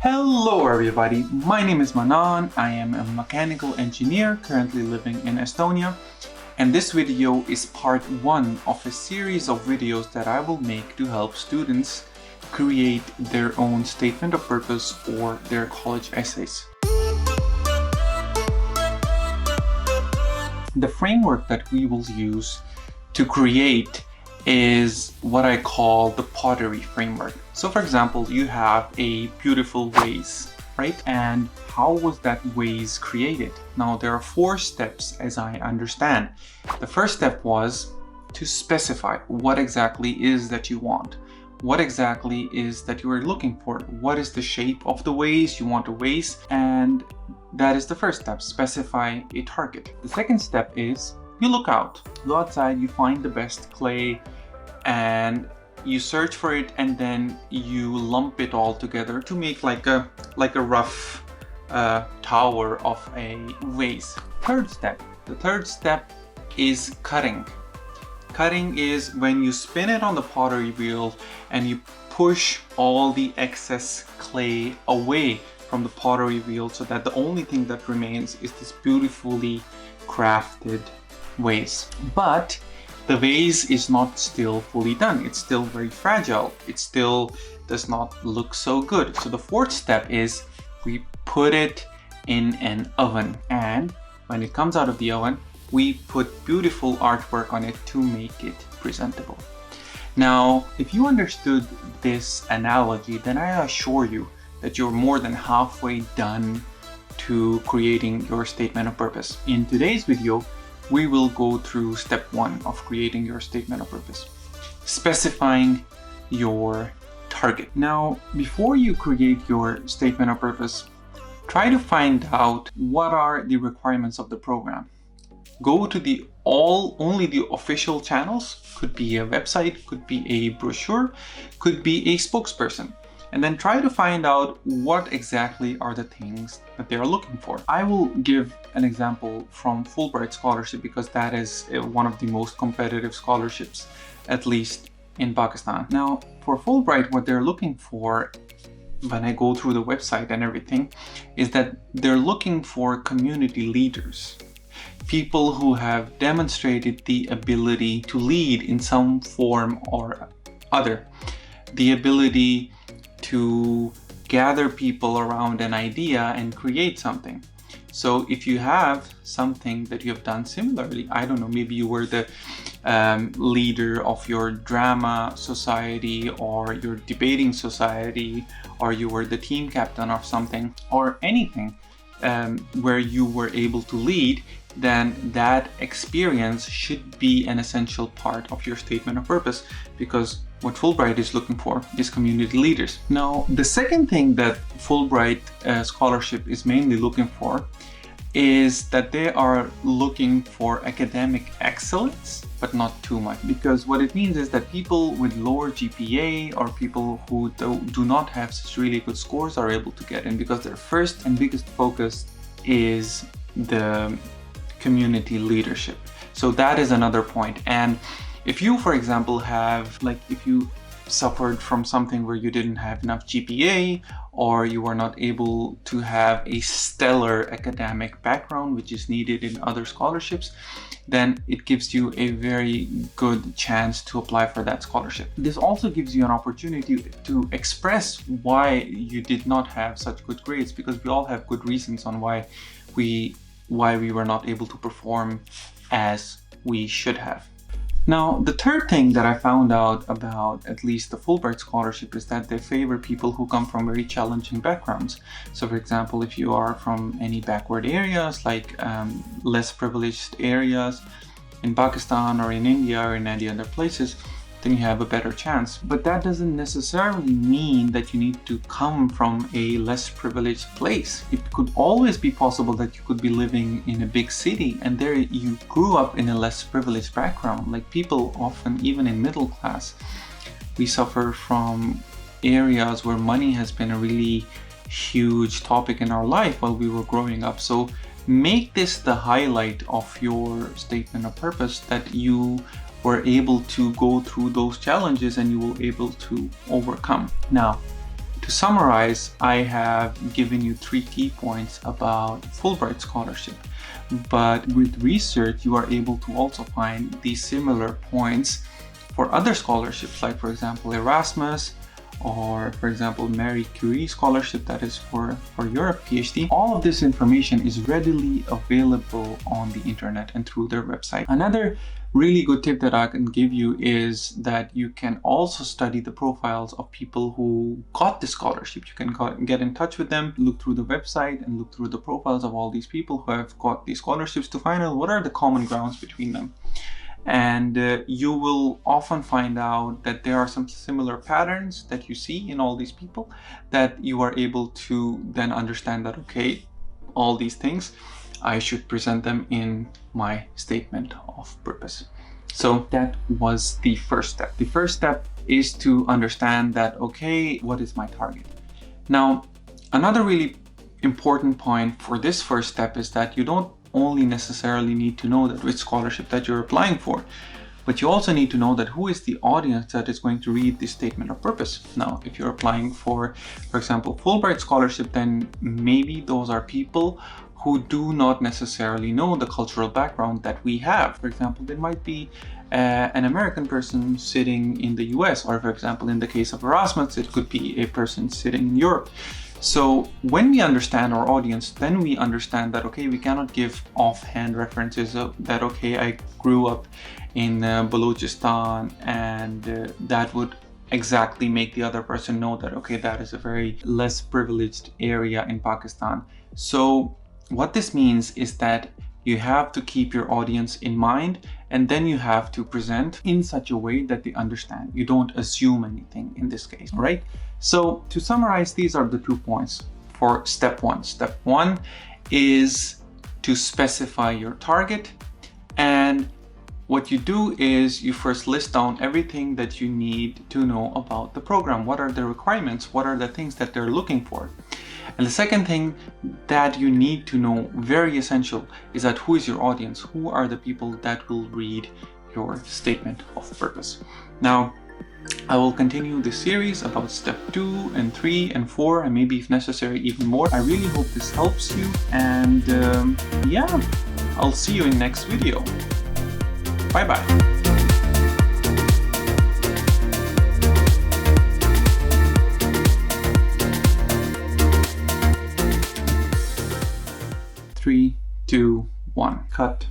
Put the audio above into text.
Hello everybody, my name is Manan. I am a mechanical engineer currently living in Estonia, and this video is part 1 of a series of videos that I will make to help students create their own statement of purpose or their college essays. The framework that we will use to create is what I call the pottery framework. So for example, you have a beautiful vase, right? And how was that vase created? Now there are 4 steps as I understand. The first step was to specify what exactly is that you want. What exactly is that you are looking for? What is the shape of the vase you want to vase? And that is the first step, specify a target. The second step is you look out. Go outside, you find the best clay and you search for it, and then you lump it all together to make like a rough tower of a vase. The third step is cutting. Cutting is when you spin it on the pottery wheel and you push all the excess clay away from the pottery wheel so that the only thing that remains is this beautifully crafted vase. But the vase is not still fully done. It's still very fragile. It still does not look so good. So the 4th step is we put it in an oven, and when it comes out of the oven, we put beautiful artwork on it to make it presentable. Now, if you understood this analogy, then I assure you that you're more than halfway done to creating your statement of purpose. In today's video, we will go through step 1 of creating your statement of purpose, specifying your target. Now, before you create your statement of purpose, try to find out what are the requirements of the program. Go to only the official channels, could be a website, could be a brochure, could be a spokesperson, and then try to find out what exactly are the things that they are looking for. I will give an example from Fulbright scholarship because that is one of the most competitive scholarships, at least in Pakistan. Now, for Fulbright, what they're looking for, when I go through the website and everything, is that they're looking for community leaders. People who have demonstrated the ability to lead in some form or other. The ability to gather people around an idea and create something. So if you have something that you have done similarly, I don't know, maybe you were the leader of your drama society or your debating society, or you were the team captain of something, or anything where you were able to lead, then that experience should be an essential part of your statement of purpose, because what Fulbright is looking for is community leaders. Now, the second thing that Fulbright scholarship is mainly looking for is that they are looking for academic excellence, but not too much. Because what it means is that people with lower GPA or people who do not have such really good scores are able to get in, because their first and biggest focus is the community leadership. So that is another point. And if you, for example, if you suffered from something where you didn't have enough GPA, or you were not able to have a stellar academic background, which is needed in other scholarships, then it gives you a very good chance to apply for that scholarship. This also gives you an opportunity to express why you did not have such good grades, because we all have good reasons on why we were not able to perform as we should have. Now, the third thing that I found out about at least the Fulbright scholarship is that they favor people who come from very challenging backgrounds. So for example, if you are from any backward areas, like less privileged areas in Pakistan or in India or in any other places, then you have a better chance. But that doesn't necessarily mean that you need to come from a less privileged place. It could always be possible that you could be living in a big city and there you grew up in a less privileged background. Like people often, even in middle class, we suffer from areas where money has been a really huge topic in our life while we were growing up. So make this the highlight of your statement of purpose, that you were able to go through those challenges and you were able to overcome. Now, to To summarize, I have given you 3 key points about Fulbright scholarship, but with research you are able to also find these similar points for other scholarships, like for example Erasmus, or for example Marie Curie scholarship, that is for Europe PhD. All of this information is readily available on the internet and through their website. Another really good tip that I can give you is that you can also study the profiles of people who got the scholarship. You can get in touch with them, look through the website and look through the profiles of all these people who have got these scholarships to find out what are the common grounds between them. And you will often find out that there are some similar patterns that you see in all these people, that you are able to then understand that, okay, all these things, I should present them in my statement of purpose. So that was the first step. The first step is to understand that, okay, what is my target? Now, another really important point for this first step is that you don't only necessarily need to know that which scholarship that you're applying for, but you also need to know that who is the audience that is going to read this statement of purpose. Now, if you're applying for example, Fulbright scholarship, then maybe those are people who do not necessarily know the cultural background that we have. For example, there might be an American person sitting in the US, or for example, in the case of Erasmus, it could be a person sitting in Europe. So when we understand our audience, then we understand that, okay, we cannot give offhand references of that, okay, I grew up in Balochistan, and that would exactly make the other person know that, okay, that is a very less privileged area in Pakistan. So what this means is that you have to keep your audience in mind, and then you have to present in such a way that they understand. You don't assume anything in this case, all right? So to summarize, these are the 2 points for step 1. Step 1 is to specify your target, and what you do is you first list down everything that you need to know about the program. What are the requirements? What are the things that they're looking for? And the second thing that you need to know, very essential, is that who is your audience? Who are the people that will read your statement of purpose? Now, I will continue this series about step 2 and 3 and 4, and maybe if necessary even more. I really hope this helps you, and yeah, I'll see you in next video. Bye bye. 3, 2, 1. Cut.